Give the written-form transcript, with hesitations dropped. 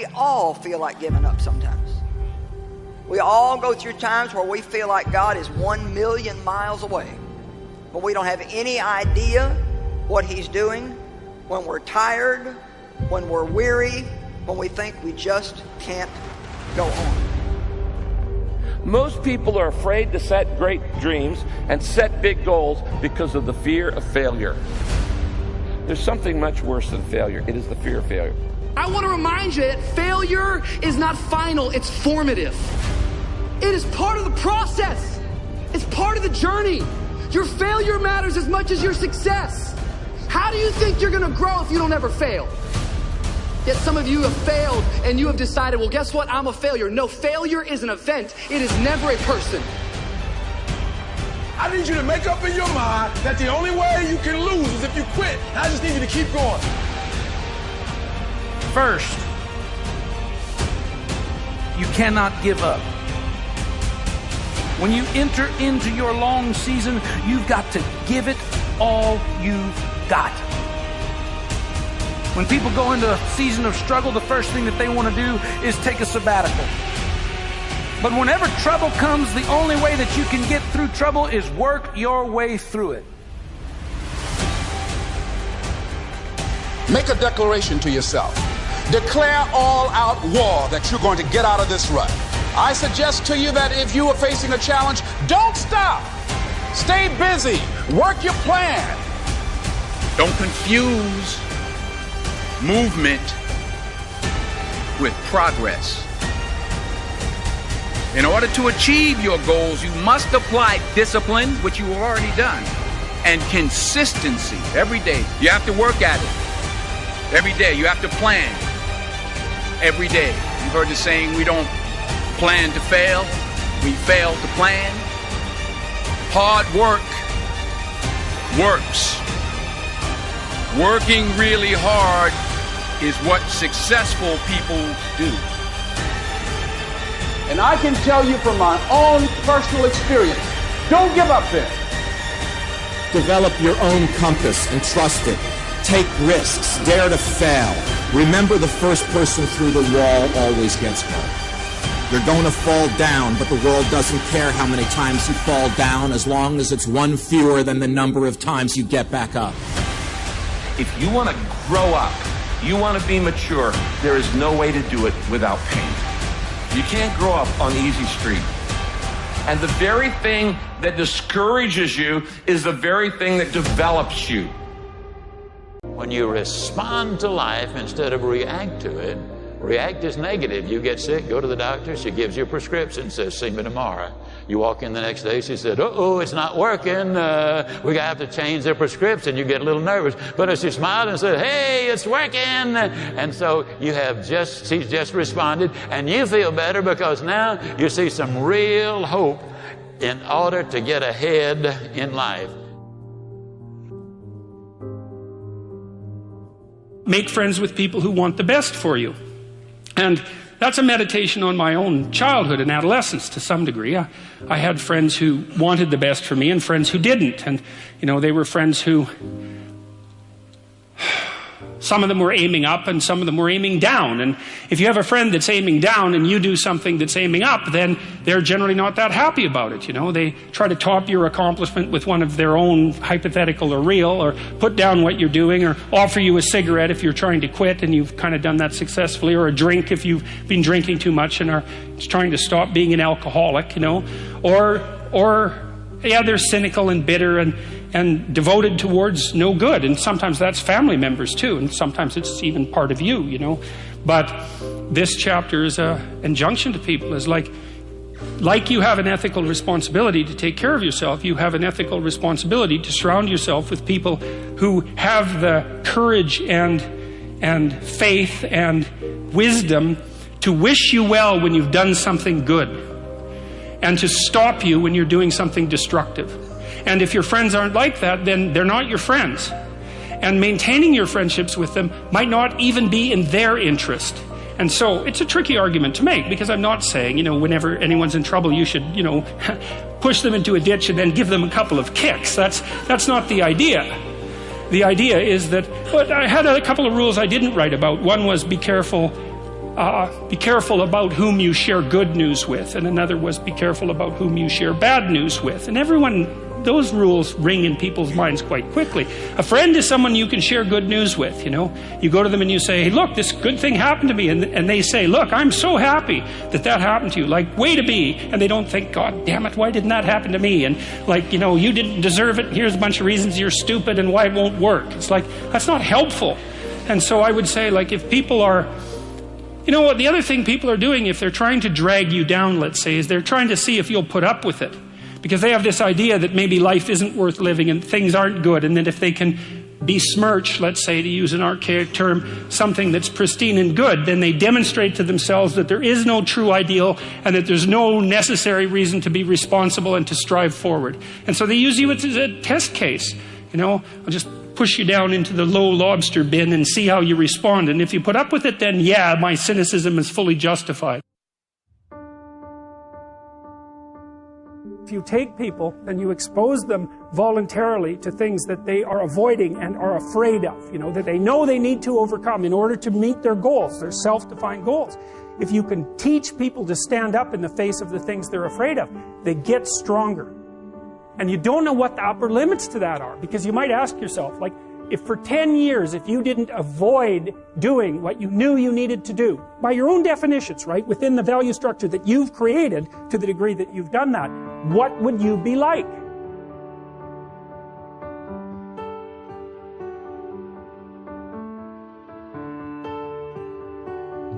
we all feel like giving up sometimes. We all go through times where we feel like God is 1,000,000 miles away, but we don't have any idea what He's doing. When we're tired, when we're weary, when we think we just can't go on. Most people are afraid to set great dreams and set big goals because of the fear of failure. There's something much worse than failure. It is the fear of failure. I want to remind you that failure is not final, it's formative. It is part of the process. It's part of the journey. Your failure matters as much as your success. How do you think you're going to grow if you don't ever fail? Yet some of you have failed and you have decided, well, guess what? I'm a failure. No, failure is an event. It is never a person. I need you to make up in your mind that the only way you can lose is if you quit. I just need you to keep going. First, you cannot give up. When you enter into your long season, you've got to give it all you've got. When people go into a season of struggle, the first thing that they want to do is take a sabbatical. But whenever trouble comes, the only way that you can get through trouble is work your way through it. Make a declaration to yourself. Declare all-out war that you're going to get out of this rut. I suggest to you that if you are facing a challenge, don't stop. Stay busy. Work your plan. Don't confuse movement with progress. In order to achieve your goals, you must apply discipline, which you have already done, and consistency every day. You have to work at it. Every day, you have to plan. Every day. You've heard the saying, we don't plan to fail, we fail to plan. Hard work works. Working really hard is what successful people do. And I can tell you from my own personal experience, don't give up then. Develop your own compass and trust it. Take risks. Dare to fail. Remember, the first person through the wall always gets hurt. You're going to fall down, but the world doesn't care how many times you fall down as long as it's one fewer than the number of times you get back up. If you want to grow up, you want to be mature, there is no way to do it without pain. You can't grow up on easy street. And the very thing that discourages you is the very thing that develops you. When you respond to life instead of react to it, react is negative. You get sick, go to the doctor, she gives you a prescription, says, see me tomorrow. You walk in the next day, she said, uh-oh, it's not working. We're going to have to change the prescription. You get a little nervous. But if she smiled and said, hey, it's working. And so she's just responded, and you feel better because now you see some real hope in order to get ahead in life. Make friends with people who want the best for you. And that's a meditation on my own childhood and adolescence to some degree. I had friends who wanted the best for me and friends who didn't. And, they were friends who, some of them were aiming up and some of them were aiming down. And if you have a friend that's aiming down and you do something that's aiming up, then they're generally not that happy about it. They try to top your accomplishment with one of their own, hypothetical or real, or put down what you're doing, or offer you a cigarette if you're trying to quit and you've kind of done that successfully, or a drink if you've been drinking too much and are trying to stop being an alcoholic, or they're cynical and bitter and devoted towards no good. And sometimes that's family members too, and sometimes it's even part of you, But this chapter is an injunction to people, is like you have an ethical responsibility to take care of yourself, you have an ethical responsibility to surround yourself with people who have the courage and faith and wisdom to wish you well when you've done something good, and to stop you when you're doing something destructive. And if your friends aren't like that, then they're not your friends. And maintaining your friendships with them might not even be in their interest. And so it's a tricky argument to make, because I'm not saying, whenever anyone's in trouble, you should, push them into a ditch and then give them a couple of kicks. That's not the idea. The idea is that, but I had a couple of rules I didn't write about. One was be careful be careful about whom you share good news with, and another was be careful about whom you share bad news with. And those rules ring in people's minds quite quickly. A friend is someone you can share good news with, you know. You go to them and you say, hey, look, this good thing happened to me. And they say, look, I'm so happy that happened to you. Like, way to be. And they don't think, God damn it, why didn't that happen to me? And like, you know, you didn't deserve it. Here's a bunch of reasons you're stupid and why it won't work. It's like, that's not helpful. And so I would say, like, if people are, you know what, the other thing people are doing, if they're trying to drag you down, let's say, is they're trying to see if you'll put up with it. Because they have this idea that maybe life isn't worth living and things aren't good, and that if they can besmirch, let's say, to use an archaic term, something that's pristine and good, then they demonstrate to themselves that there is no true ideal and that there's no necessary reason to be responsible and to strive forward. And so they use you as a test case. You know, I'll just push you down into the low lobster bin and see how you respond. And if you put up with it, then yeah, my cynicism is fully justified. If you take people and you expose them voluntarily to things that they are avoiding and are afraid of, you know, that they know they need to overcome in order to meet their goals, their self-defined goals. If you can teach people to stand up in the face of the things they're afraid of, they get stronger. And you don't know what the upper limits to that are, because you might ask yourself, like, if for 10 years, if you didn't avoid doing what you knew you needed to do, by your own definitions, right, within the value structure that you've created to the degree that you've done that, what would you be like?